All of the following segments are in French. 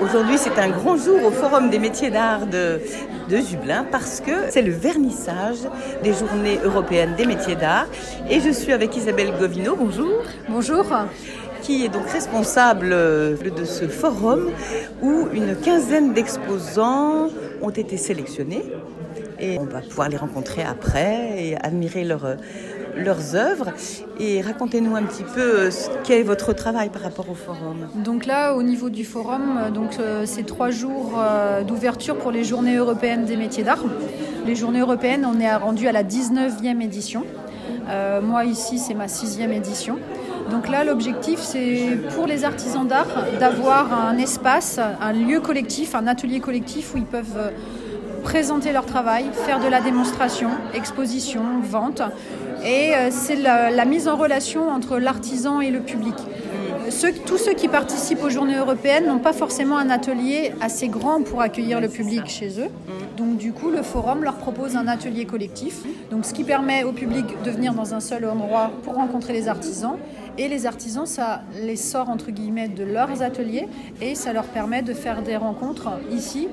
Aujourd'hui, c'est un grand jour au Forum des métiers d'art de Jublain parce que c'est le vernissage des Journées européennes des métiers d'art. Et je suis avec Isabelle Govineau, bonjour. Bonjour. Qui est donc responsable de ce forum où une quinzaine d'exposants ont été sélectionnés. Et on va pouvoir les rencontrer après et admirer leurs œuvres. Et racontez-nous un petit peu quel est votre travail par rapport au forum. Donc là, au niveau du forum, c'est 3 jours d'ouverture pour les Journées européennes des métiers d'art. Les Journées européennes, on est rendu à la 19e édition. Moi, ici, c'est ma 6e édition. Donc là, l'objectif, c'est pour les artisans d'art d'avoir un espace, un lieu collectif, un atelier collectif où ils peuvent présenter leur travail, faire de la démonstration, exposition, vente. Et c'est la mise en relation entre l'artisan et le public. Tous ceux qui participent aux Journées européennes n'ont pas forcément un atelier assez grand pour accueillir le public chez eux. Donc du coup, le forum leur propose un atelier collectif, donc ce qui permet au public de venir dans un seul endroit pour rencontrer les artisans. Et les artisans, ça les sort entre guillemets de leurs ateliers et ça leur permet de faire des rencontres ici,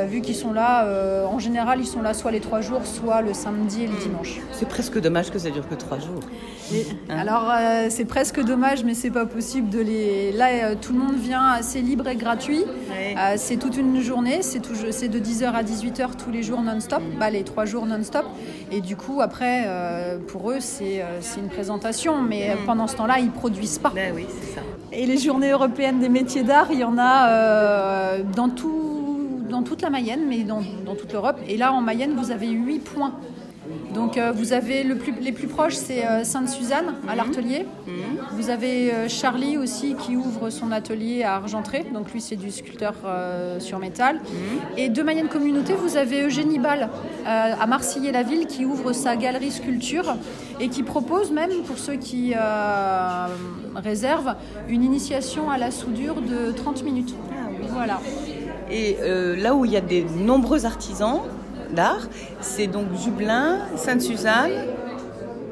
vu qu'ils sont là, en général, ils sont là soit les 3 jours, soit le samedi et le dimanche. C'est presque dommage que ça dure que 3 jours. Alors, c'est presque dommage, mais c'est pas possible de les... Là, tout le monde vient, c'est libre et gratuit. Oui. C'est toute une journée, c'est de 10h à 18h tous les jours non-stop, les 3 jours non-stop. Et du coup, après, pour eux, c'est une présentation, mais pendant ce temps-là, ils produisent pas. Ben oui, c'est ça. Et les Journées européennes des métiers d'art, il y en a dans toute la Mayenne, mais dans toute l'Europe. Et là, en Mayenne, vous avez 8 points. Donc vous avez les plus proches, c'est Sainte-Suzanne à l'Artelier. Vous avez Charlie aussi qui ouvre son atelier à Argentré. Donc lui, c'est du sculpteur sur métal. Et de Mayenne Communauté, vous avez Eugénie Ball à Marcilly-la-Ville qui ouvre sa galerie sculpture et qui propose même pour ceux qui réservent une initiation à la soudure de 30 minutes. Ah, oui. Voilà. Et là où il y a de nombreux artisans d'art, c'est donc Jublain, Sainte-Suzanne,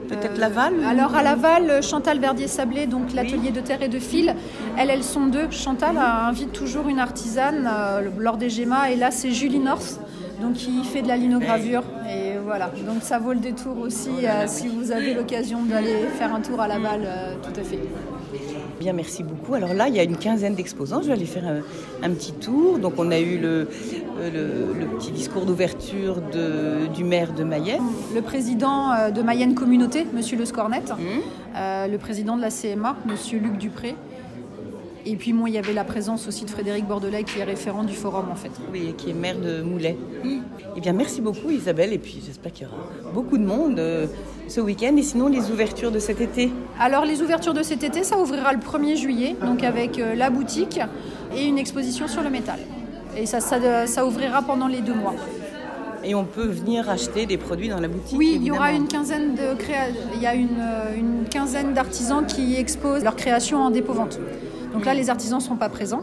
peut-être Laval. Alors à Laval, Chantal Verdier-Sablé, donc l'atelier de terre et de fil, elles sont 2. Chantal invite toujours une artisane lors des GEMA et là c'est Julie North, donc qui fait de la linogravure. Et voilà, donc ça vaut le détour aussi si vous avez l'occasion d'aller faire un tour à Laval, tout à fait. Bien, merci beaucoup. Alors là, il y a une quinzaine d'exposants. Je vais aller faire un petit tour. Donc, on a eu le petit discours d'ouverture du maire de Mayenne. Le président de Mayenne Communauté, monsieur Le Scornette. Le président de la CMA, monsieur Luc Dupré. Et puis, moi, il y avait la présence aussi de Frédéric Bordelais, qui est référent du forum, en fait. Oui, qui est maire de Moulay. Eh bien, merci beaucoup, Isabelle. Et puis, j'espère qu'il y aura beaucoup de monde ce week-end. Et sinon, les ouvertures de cet été? Alors, les ouvertures de cet été, ça ouvrira le 1er juillet, donc avec la boutique et une exposition sur le métal. Et ça ouvrira pendant les 2 mois. Et on peut venir acheter des produits dans la boutique? Oui, évidemment. Il y aura une quinzaine d'artisans qui exposent leur création en dépôt-vente. Donc là, les artisans ne sont pas présents,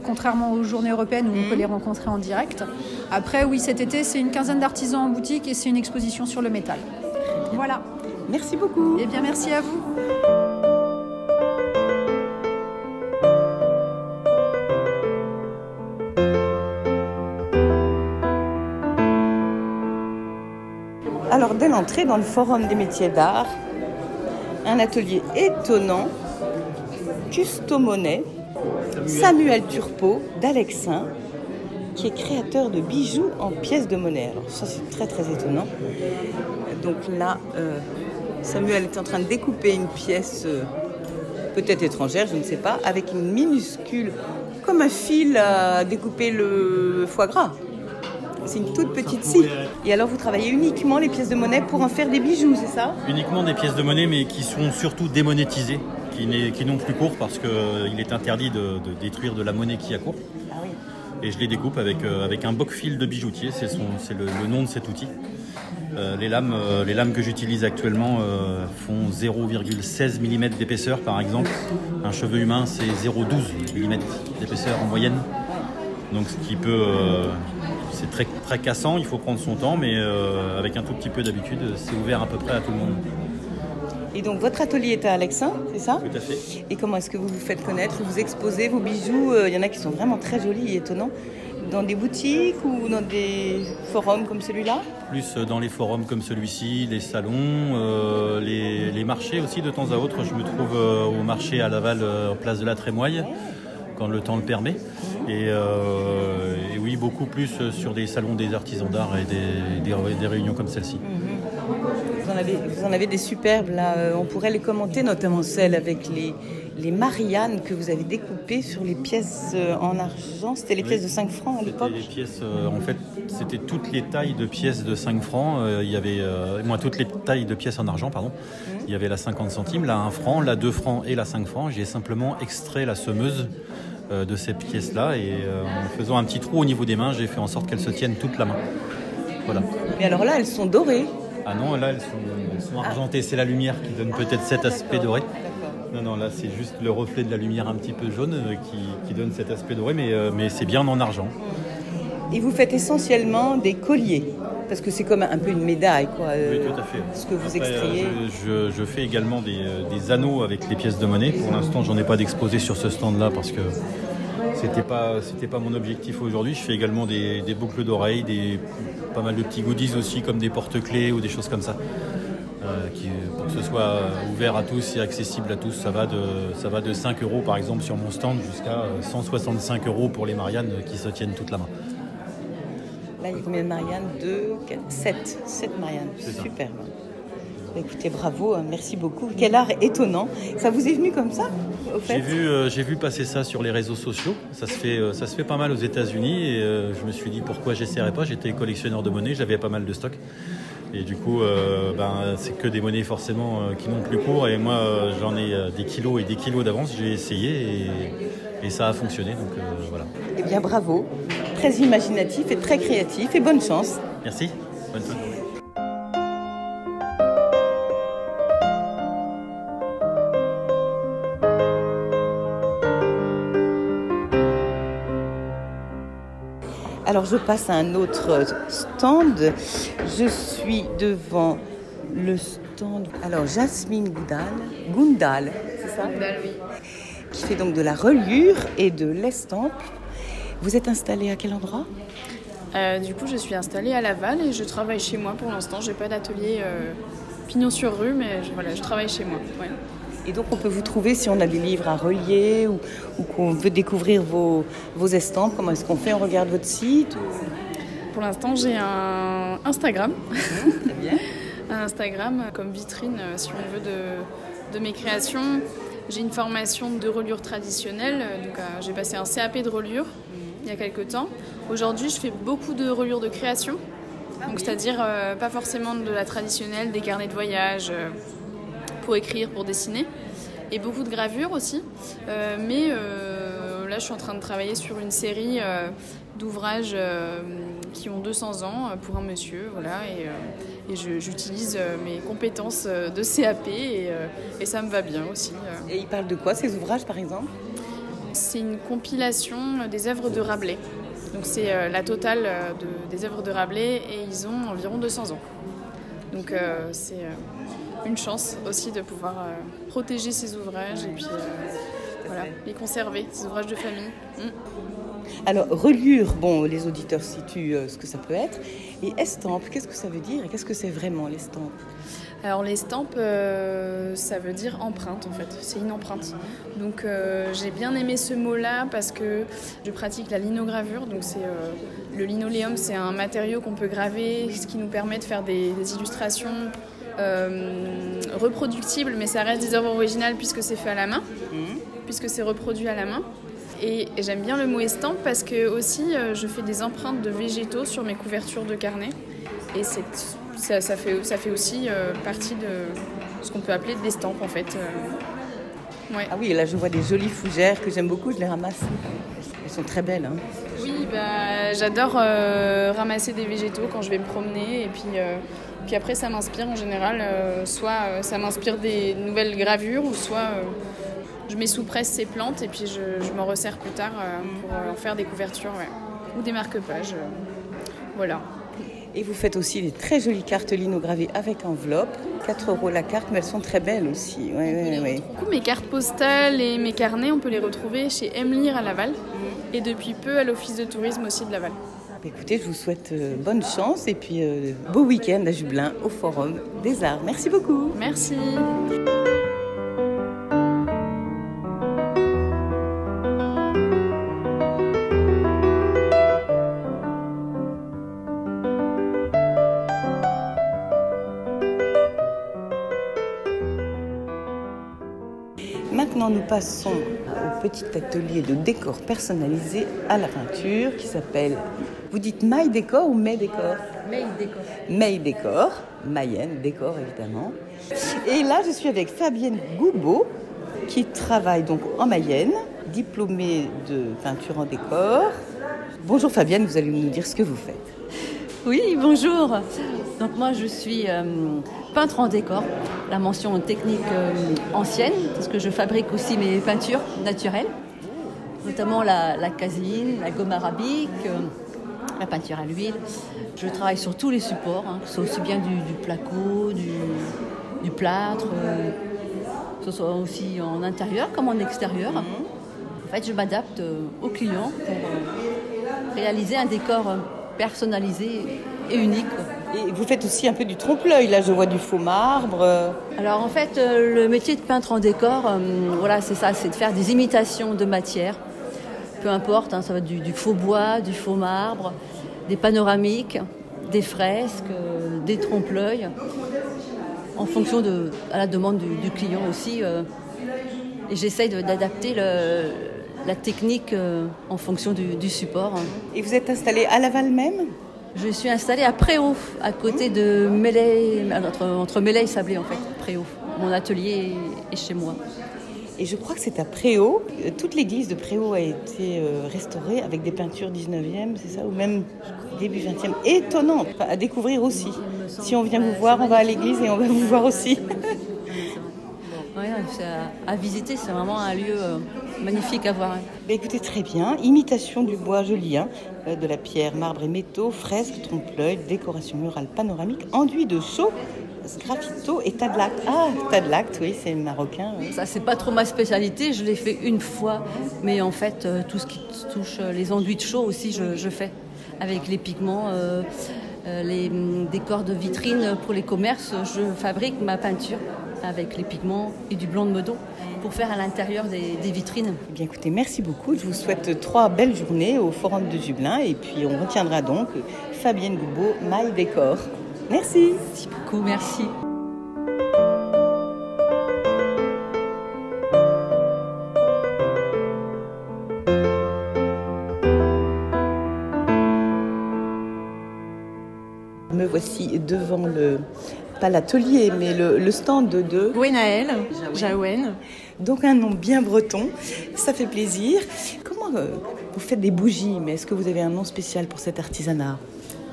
contrairement aux Journées européennes où on peut les rencontrer en direct. Après, oui, cet été, c'est une quinzaine d'artisans en boutique et c'est une exposition sur le métal. Voilà. Merci beaucoup. Eh bien, merci à vous. Alors, dès l'entrée dans le Forum des métiers d'art, un atelier étonnant, Customonet, Samuel Turpot d'Alexin, qui est créateur de bijoux en pièces de monnaie. Alors ça, c'est très très étonnant. Donc là, Samuel est en train de découper une pièce peut-être étrangère, je ne sais pas, avec une minuscule, comme un fil à découper le foie gras. C'est une toute petite scie. Et alors, vous travaillez uniquement les pièces de monnaie pour en faire des bijoux, c'est ça? Uniquement des pièces de monnaie, mais qui sont surtout démonétisées, qui n'ont plus cours parce qu'il est interdit de détruire de la monnaie qui a cours. Ah oui. Et je les découpe avec un boc-fil de bijoutier, c'est le nom de cet outil. Les lames que j'utilise actuellement font 0,16 mm d'épaisseur par exemple. Un cheveu humain, c'est 0,12 mm d'épaisseur en moyenne. Donc ce qui peut... c'est très, très cassant, il faut prendre son temps, mais avec un tout petit peu d'habitude, c'est ouvert à peu près à tout le monde. Et donc votre atelier est à Alexin, c'est ça? Tout à fait. Et comment est-ce que vous vous faites connaître? Vous exposez vos bijoux, il y en a qui sont vraiment très jolis et étonnants, dans des boutiques ou dans des forums comme celui-là? Plus dans les forums comme celui-ci, les salons, les marchés aussi de temps à autre. Je me trouve au marché à Laval, place de la Trémoille, quand le temps le permet. Et oui, beaucoup plus sur des salons des artisans d'art et des réunions comme celle-ci. Vous en avez des superbes là, on pourrait les commenter, notamment celles avec les Marianne que vous avez découpées sur les pièces en argent. C'était les pièces de 5 francs à l'époque? C'était les pièces, en fait, c'était toutes les tailles de pièces de 5 francs. Il y avait, toutes les tailles de pièces en argent, pardon. Il y avait la 50 centimes, la 1 franc, la 2 francs et la 5 francs. J'ai simplement extrait la semeuse de ces pièces-là et en faisant un petit trou au niveau des mains, j'ai fait en sorte qu'elles se tiennent toute la main. Voilà. Mais alors là, elles sont dorées. Ah non, là, elles sont argentées. C'est la lumière qui donne peut-être cet aspect doré. Non, là, c'est juste le reflet de la lumière un petit peu jaune qui donne cet aspect doré, mais c'est bien en argent. Et vous faites essentiellement des colliers, parce que c'est comme un peu une médaille, quoi. Oui, tout à fait. Ce que vous extrayez. Je fais également des anneaux avec les pièces de monnaie. Pour l'instant, j'en ai pas d'exposé sur ce stand-là parce que c'était pas mon objectif aujourd'hui. Je fais également des boucles d'oreilles, pas mal de petits goodies aussi, comme des porte-clés ou des choses comme ça. Pour que ce soit ouvert à tous et accessible à tous, ça va de 5 € par exemple sur mon stand jusqu'à 165 € pour les Marianne qui se tiennent toute la main. Là, il y a combien de Marianne? 7 Marianne, c'est superbe. Écoutez, bravo, merci beaucoup. Quel art étonnant. Ça vous est venu comme ça, au fait? J'ai vu passer ça sur les réseaux sociaux. Ça se fait pas mal aux États-Unis et je me suis dit pourquoi j'essaierais pas. J'étais collectionneur de monnaie, j'avais pas mal de stock. Et du coup, c'est que des monnaies forcément qui n'ont plus cours. Et moi, j'en ai des kilos et des kilos d'avance. J'ai essayé et ça a fonctionné. Donc voilà. Eh bien, bravo. Très imaginatif et très créatif. Et bonne chance. Merci. Bonne fin de journée. Alors je passe à un autre stand. Je suis devant le stand. Alors Jasmine Gundal, c'est ça? Gundal, oui. Qui fait donc de la reliure et de l'estampe. Vous êtes installée à quel endroit? Du coup, je suis installée à Laval et je travaille chez moi pour l'instant. J'ai pas d'atelier pignon sur rue, mais je travaille chez moi. Ouais. Et donc on peut vous trouver si on a des livres à relier ou qu'on veut découvrir vos estampes. Comment est-ce qu'on fait? On regarde votre site Pour l'instant, j'ai un Instagram. Très bien. Un Instagram comme vitrine, si on veut, de mes créations. J'ai une formation de reliure traditionnelle. Donc, j'ai passé un CAP de reliure il y a quelques temps. Aujourd'hui, je fais beaucoup de reliure de création. Donc, c'est-à-dire pas forcément de la traditionnelle, des carnets de voyage pour écrire, pour dessiner. Et beaucoup de gravures aussi. Mais là, je suis en train de travailler sur une série d'ouvrages qui ont 200 ans pour un monsieur. Voilà, et j'utilise mes compétences de CAP et ça me va bien aussi. Et il parle de quoi, ces ouvrages, par exemple? C'est une compilation des œuvres de Rabelais. Donc c'est la totale des œuvres de Rabelais et ils ont environ 200 ans. Donc c'est une chance aussi de pouvoir protéger ces ouvrages et puis les conserver, ces ouvrages de famille. Alors, reliure, bon, les auditeurs situent ce que ça peut être. Et estampe, qu'est-ce que ça veut dire et qu'est-ce que c'est vraiment l'estampe? Alors l'estampe, ça veut dire empreinte en fait, c'est une empreinte. Donc j'ai bien aimé ce mot-là parce que je pratique la linogravure. Donc le linoléum, c'est un matériau qu'on peut graver, ce qui nous permet de faire des illustrations reproductibles, mais ça reste des œuvres originales puisque c'est fait à la main, puisque c'est reproduit à la main. Et j'aime bien le mot estampe parce que aussi je fais des empreintes de végétaux sur mes couvertures de carnet. Et ça fait aussi partie de ce qu'on peut appeler de l'estampe en fait. Ouais. Ah oui, là je vois des jolies fougères que j'aime beaucoup, je les ramasse. Elles sont très belles. Hein. Oui, j'adore ramasser des végétaux quand je vais me promener. Et puis après ça m'inspire en général. Soit ça m'inspire des nouvelles gravures ou soit je mets sous presse ces plantes et puis je m'en resserre plus tard pour en faire des couvertures ou des marque-pages. Voilà. Et vous faites aussi des très jolies cartes linogravées avec enveloppe. 4 € la carte, mais elles sont très belles aussi. Ouais. Du coup, mes cartes postales et mes carnets, on peut les retrouver chez Emlir à Laval et depuis peu à l'Office de tourisme aussi de Laval. Écoutez, je vous souhaite bonne chance et puis beau week-end à Jubelin au Forum des Arts. Merci beaucoup. Merci. Maintenant, nous passons au petit atelier de décor personnalisé à la peinture qui s'appelle, vous dites Maille Décor ou May Décor? May Décor. May Décor, Mayenne Décor évidemment. Et là, je suis avec Fabienne Goubeau qui travaille donc en Mayenne, diplômée de peinture en décor. Bonjour Fabienne, vous allez nous dire ce que vous faites. Oui, bonjour. Donc moi je suis peintre en décor, la mention technique ancienne, parce que je fabrique aussi mes peintures naturelles, notamment la caséine, la gomme arabique, la peinture à l'huile. Je travaille sur tous les supports, que ce soit aussi bien du placo, du plâtre, que ce soit aussi en intérieur comme en extérieur. En fait, je m'adapte aux clients pour réaliser un décor personnalisé et unique. Et vous faites aussi un peu du trompe-l'œil, là je vois du faux marbre. Alors en fait, le métier de peintre en décor, voilà, c'est ça, c'est de faire des imitations de matière. Peu importe, ça va être du faux bois, du faux marbre, des panoramiques, des fresques, des trompe-l'œil, en fonction à la demande du client aussi. Et j'essaye d'adapter la technique en fonction du support. Et vous êtes installé à Laval même ? Je suis installée à Préau, à côté de Melay, entre Melay et Sablé en fait, Préau. Mon atelier est chez moi. Et je crois que c'est à Préau. Toute l'église de Préau a été restaurée avec des peintures 19e, c'est ça ? Ou même début 20e. Étonnant à découvrir aussi. Si on vient vous voir, on va à l'église et on va vous voir aussi. Oui, c'est à visiter, c'est vraiment un lieu magnifique à voir. Écoutez, très bien. Imitation du bois joli, de la pierre, marbre et métaux, fresques, trompe-l'œil, décoration murale panoramique, enduit de chaux, graffito et tas de lacte. Ah, tas de lacte, oui, c'est marocain. Oui. Ça, c'est pas trop ma spécialité, je l'ai fait une fois. Mais en fait, tout ce qui touche les enduits de chaux aussi, je fais. Avec les pigments, les décors de vitrine pour les commerces, je fabrique ma peinture avec les pigments et du blanc de meudon pour faire à l'intérieur des vitrines. Eh bien, écoutez, merci beaucoup. Je vous souhaite 3 belles journées au Forum de Jubelin et puis on retiendra donc Fabienne Goubeau, Maille Décor. Merci. Merci beaucoup, merci. Me voici devant pas l'atelier, mais le stand de Gwenaëlle Jaouen. Donc un nom bien breton, ça fait plaisir. Comment vous faites des bougies, mais est-ce que vous avez un nom spécial pour cet artisanat ?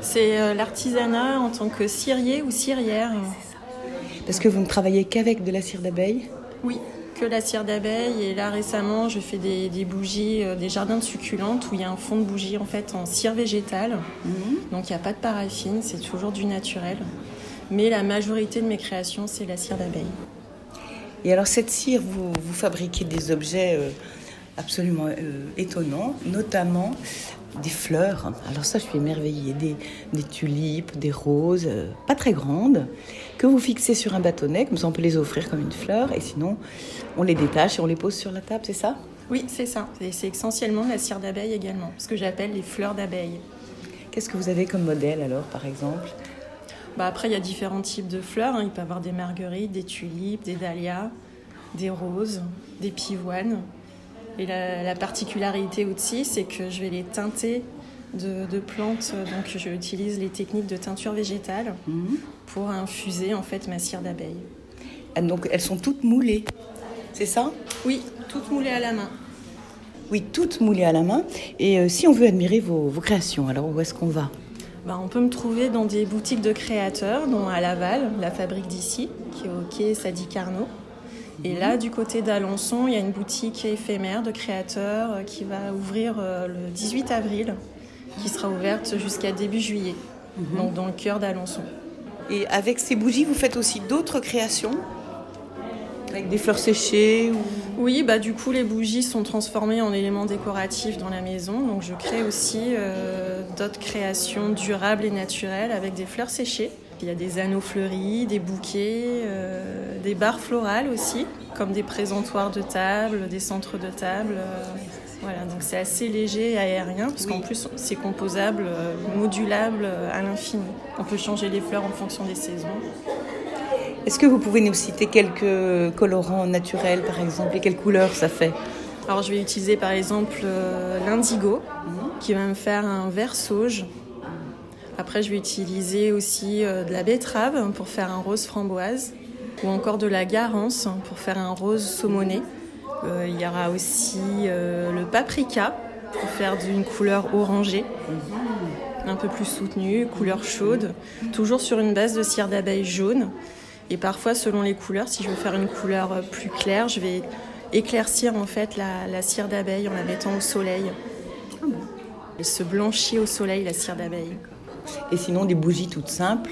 C'est l'artisanat en tant que cirier ou cirière. Parce que vous ne travaillez qu'avec de la cire d'abeille ? Oui, que la cire d'abeille. Et là récemment, je fais des bougies, des jardins de succulentes où il y a un fond de bougie en fait en cire végétale. Donc il n'y a pas de paraffine, c'est toujours du naturel. Mais la majorité de mes créations, c'est la cire d'abeille. Et alors cette cire, vous fabriquez des objets absolument étonnants, notamment des fleurs. Alors ça, je suis émerveillée. Des tulipes, des roses, pas très grandes, que vous fixez sur un bâtonnet, comme ça on peut les offrir comme une fleur, et sinon on les détache et on les pose sur la table, c'est ça ? Oui, c'est ça. Et c'est essentiellement de la cire d'abeille également, ce que j'appelle les fleurs d'abeille. Qu'est-ce que vous avez comme modèle alors, par exemple ? Après, il y a différents types de fleurs. Il peut y avoir des marguerites, des tulipes, des dahlias, des roses, des pivoines. Et la particularité aussi, c'est que je vais les teinter de plantes. Donc, j'utilise les techniques de teinture végétale pour infuser en fait ma cire d'abeille. Donc, elles sont toutes moulées, c'est ça ? Oui, toutes moulées à la main. Oui, toutes moulées à la main. Et si on veut admirer vos créations, alors où est-ce qu'on va ? On peut me trouver dans des boutiques de créateurs, dont à Laval, la fabrique d'ici, qui est au quai Sadi Carnot. Et là, du côté d'Alençon, il y a une boutique éphémère de créateurs qui va ouvrir le 18 avril, qui sera ouverte jusqu'à début juillet. donc dans le cœur d'Alençon. Et avec ces bougies, vous faites aussi d'autres créations? Avec des fleurs séchées ou... Oui, du coup, les bougies sont transformées en éléments décoratifs dans la maison. Donc, je crée aussi d'autres créations durables et naturelles avec des fleurs séchées. Il y a des anneaux fleuris, des bouquets, des barres florales aussi, comme des présentoirs de table, des centres de table. Voilà, donc c'est assez léger et aérien, parce qu'en plus, c'est composable, modulable à l'infini. On peut changer les fleurs en fonction des saisons. Est-ce que vous pouvez nous citer quelques colorants naturels, par exemple, et quelles couleurs ça fait? Alors, je vais utiliser par exemple l'indigo, qui va me faire un vert sauge. Après, je vais utiliser aussi de la betterave pour faire un rose framboise, ou encore de la garance pour faire un rose saumoné. Il y aura aussi le paprika pour faire d'une couleur orangée, un peu plus soutenue, couleur chaude, toujours sur une base de cire d'abeille jaune. Et parfois, selon les couleurs, si je veux faire une couleur plus claire, je vais éclaircir en fait la cire d'abeille en la mettant au soleil. Elle se blanchit au soleil, la cire d'abeille. Et sinon, des bougies toutes simples?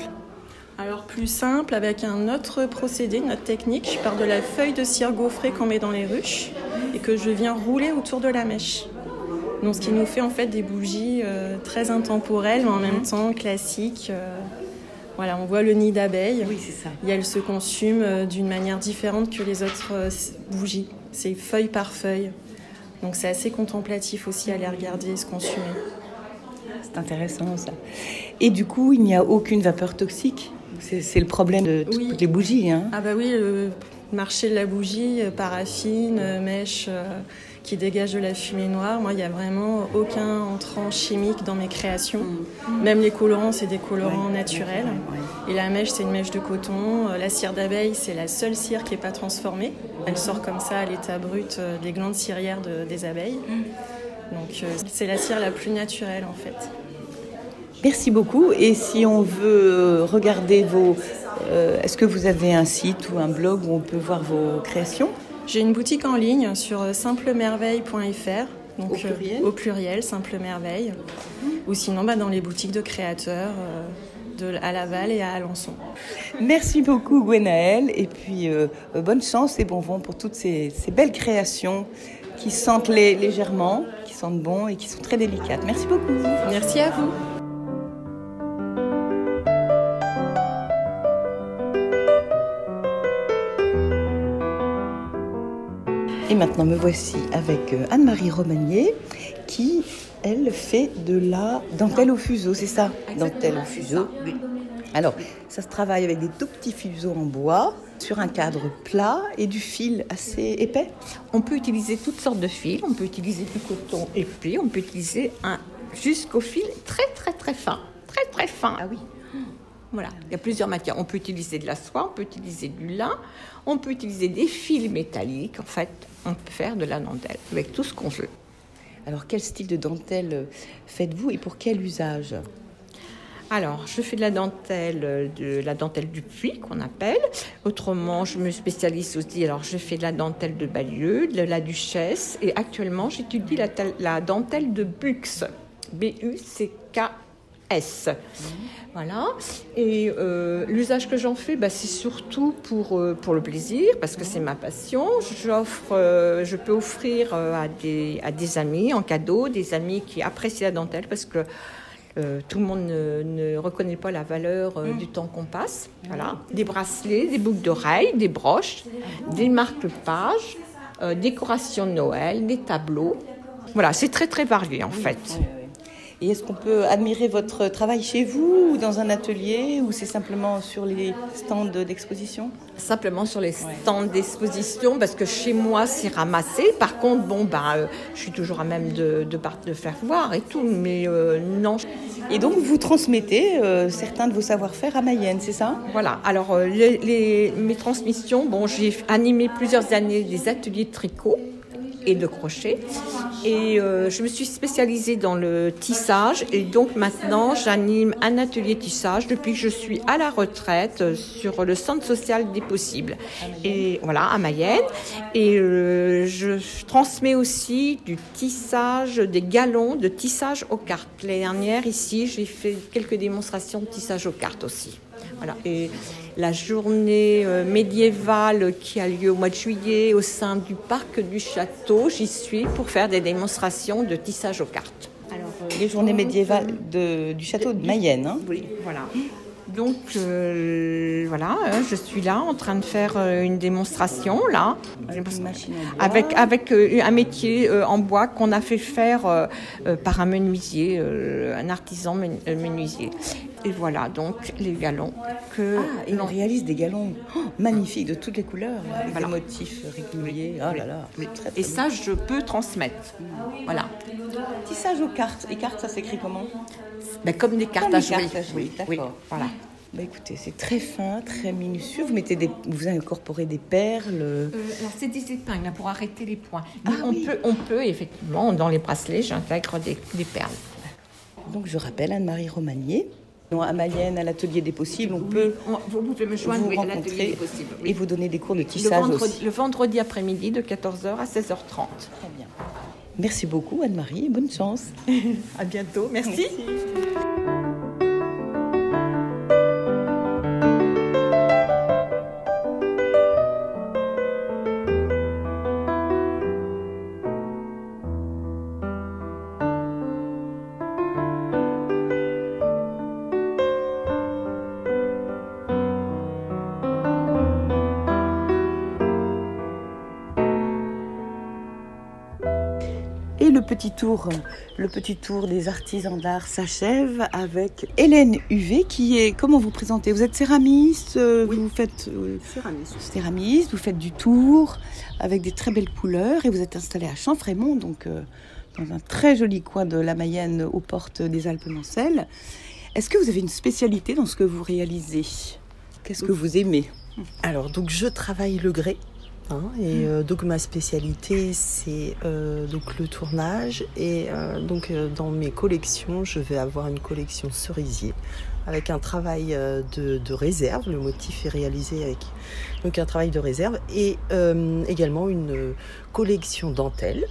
Alors plus simple, avec un autre procédé, une autre technique. Je pars de la feuille de cire gaufrée qu'on met dans les ruches et que je viens rouler autour de la mèche. Donc ce qui nous fait en fait des bougies très intemporelles, mais en même temps classiques. Voilà, on voit le nid d'abeille. Oui, c'est ça. Et elles se consument d'une manière différente que les autres bougies. C'est feuille par feuille. Donc c'est assez contemplatif aussi à les regarder se consumer. C'est intéressant ça. Et du coup, il n'y a aucune vapeur toxique? C'est le problème de toutes les bougies. Hein. Ah oui, le marché de la bougie, paraffine, mèche qui dégage de la fumée noire. Moi, il n'y a vraiment aucun entrant chimique dans mes créations. Même les colorants, c'est des colorants naturels. Et la mèche, c'est une mèche de coton. La cire d'abeille, c'est la seule cire qui n'est pas transformée. Elle sort comme ça à l'état brut des glandes cirières des abeilles. Donc, c'est la cire la plus naturelle, en fait. Merci beaucoup. Et si on veut regarder est-ce que vous avez un site ou un blog où on peut voir vos créations? J'ai une boutique en ligne sur simplemerveille.fr. Donc, au pluriel, Simple Merveille. Ou sinon, dans les boutiques de créateurs à Laval et à Alençon. Merci beaucoup, Gwenaëlle. Et puis, bonne chance et bon vent pour toutes ces belles créations qui sentent légèrement, qui sentent bon et qui sont très délicates. Merci beaucoup. Merci à vous. Et maintenant, me voici avec Anne-Marie Romagnier qui, elle, fait de la dentelle au fuseau, c'est ça? Dentelle au fuseau. Oui. Alors, ça se travaille avec des tout petits fuseaux en bois, sur un cadre plat et du fil assez épais. On peut utiliser toutes sortes de fils. On peut utiliser du coton épais, on peut utiliser jusqu'au fil très très très fin. Très très fin. Ah oui. Voilà, il y a plusieurs matières. On peut utiliser de la soie, on peut utiliser du lin, on peut utiliser des fils métalliques. En fait, on peut faire de la dentelle avec tout ce qu'on veut. Alors, quel style de dentelle faites-vous et pour quel usage? Alors, je fais de la dentelle du puits qu'on appelle. Autrement, je me spécialise aussi. Alors, je fais de la dentelle de Balieu, de la Duchesse. Et actuellement, j'étudie la dentelle de Bucks. B-U-C-K-S. Voilà. Et l'usage que j'en fais, c'est surtout pour le plaisir, parce que c'est ma passion. Je peux offrir à des amis en cadeau, des amis qui apprécient la dentelle, parce que tout le monde ne reconnaît pas la valeur du temps qu'on passe. Voilà. Des bracelets, des boucles d'oreilles, des broches, des marque-pages, décorations de Noël, des tableaux. Voilà, c'est très très varié en fait. Et est-ce qu'on peut admirer votre travail chez vous ou dans un atelier ou c'est simplement sur les stands d'exposition? Simplement sur les stands d'exposition parce que chez moi c'est ramassé. Par contre, je suis toujours à même de faire voir et tout, mais non. Et donc vous transmettez certains de vos savoir-faire à Mayenne, c'est ça? Voilà. Alors mes transmissions, j'ai animé plusieurs années des ateliers de tricot. et de crochet. Et je me suis spécialisée dans le tissage et donc maintenant j'anime un atelier tissage depuis que je suis à la retraite sur le centre social des possibles. Et voilà, à Mayenne. Et je transmets aussi du tissage, des galons de tissage aux cartes. L'année dernière, ici, j'ai fait quelques démonstrations de tissage aux cartes aussi. Voilà. Et la journée médiévale qui a lieu au mois de juillet au sein du parc du château, j'y suis pour faire des démonstrations de tissage aux cartes. Alors, les journées médiévales du château de Mayenne. Hein. Oui, voilà. Donc voilà, je suis là en train de faire une démonstration là, avec un métier en bois qu'on a fait faire par un menuisier, un artisan menuisier. Et voilà donc les galons que et on réalise des galons magnifiques de toutes les couleurs, là, avec des motifs réguliers. Oh là là, oui. Et ça je peux transmettre. Voilà. Tissage aux cartes. Les cartes, ça s'écrit comment? Comme des cartes à jouer. Oui, oui, voilà. Écoutez, c'est très fin, très minutieux. Vous incorporez des perles. Alors c'est des épingles pour arrêter les points. On peut effectivement dans les bracelets, j'intègre des perles. Donc je rappelle Anne-Marie Romagnier. À Mayenne, à l'atelier des possibles, vous pouvez me joindre vous à l'atelier des possibles. Oui. Et vous donner des cours de tissage aussi. Le vendredi après-midi de 14h à 16h30. Très bien. Merci beaucoup Anne-Marie et bonne chance. À bientôt, merci. Et le petit tour des artisans d'art s'achève avec Hélène Huvet qui est, comment vous présentez? Vous êtes céramiste, oui. Vous faites céramiste, vous faites du tour avec des très belles couleurs et vous êtes installée à Champfrémont, donc dans un très joli coin de la Mayenne aux portes des Alpes-Mancelles. Est-ce que vous avez une spécialité dans ce que vous réalisez? Qu'est-ce que vous aimez? Alors, donc je travaille le grès. Et donc ma spécialité c'est donc le tournage et donc dans mes collections je vais avoir une collection cerisier avec un travail de réserve. Le motif est réalisé avec donc un travail de réserve et également une collection dentelle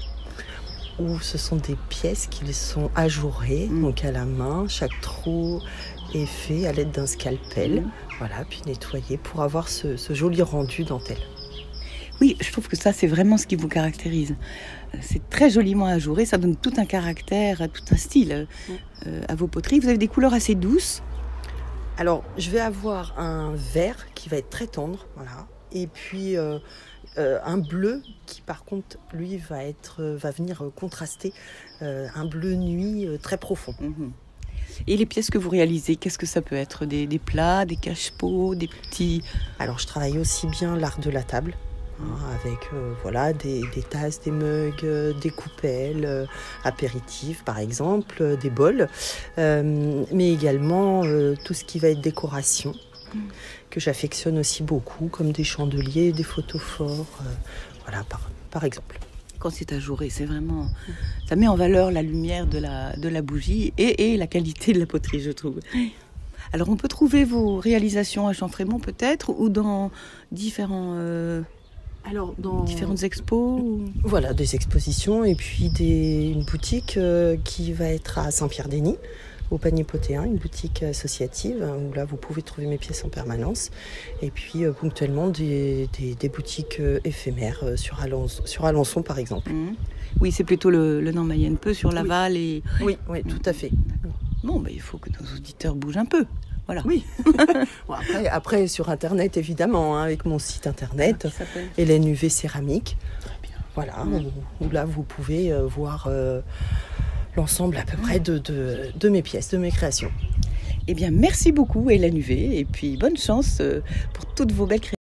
où ce sont des pièces qui sont ajourées donc à la main. Chaque trou est fait à l'aide d'un scalpel, voilà, puis nettoyé pour avoir ce joli rendu dentelle. Oui, je trouve que ça, c'est vraiment ce qui vous caractérise. C'est très joliment ajouré, ça donne tout un caractère, tout un style à vos poteries. Vous avez des couleurs assez douces. Alors, je vais avoir un vert qui va être très tendre, voilà, et puis un bleu qui, par contre, lui, va venir contraster un bleu nuit très profond. Et les pièces que vous réalisez, qu'est-ce que ça peut être? Des plats, des cache-pots, des petits... Alors, je travaille aussi bien l'art de la table, avec voilà, des tasses, des mugs, des coupelles, apéritifs par exemple, des bols, mais également tout ce qui va être décoration, que j'affectionne aussi beaucoup, comme des chandeliers, des photophores, voilà, par exemple. Quand c'est ajouré, c'est vraiment... Ça met en valeur la lumière de la bougie et la qualité de la poterie, je trouve. Alors, on peut trouver vos réalisations à Champfrémont peut-être, ou dans différentes expos Voilà, des expositions et puis une boutique qui va être à Saint-Pierre-d'Eny, au Panier Potéen, une boutique associative où là vous pouvez trouver mes pièces en permanence et puis ponctuellement des boutiques éphémères sur Alençon par exemple. Oui, c'est plutôt le Nord-Mayenne, peu sur Laval et... Oui, tout à fait. Bon, il faut que nos auditeurs bougent un peu. Voilà. Oui. Bon, après, sur Internet, évidemment, avec mon site Internet, Hélène Huvet Céramique. Très bien. Voilà, où là, vous pouvez voir l'ensemble à peu près de mes pièces, de mes créations. Eh bien, merci beaucoup, Hélène Huvet, et puis bonne chance pour toutes vos belles créations.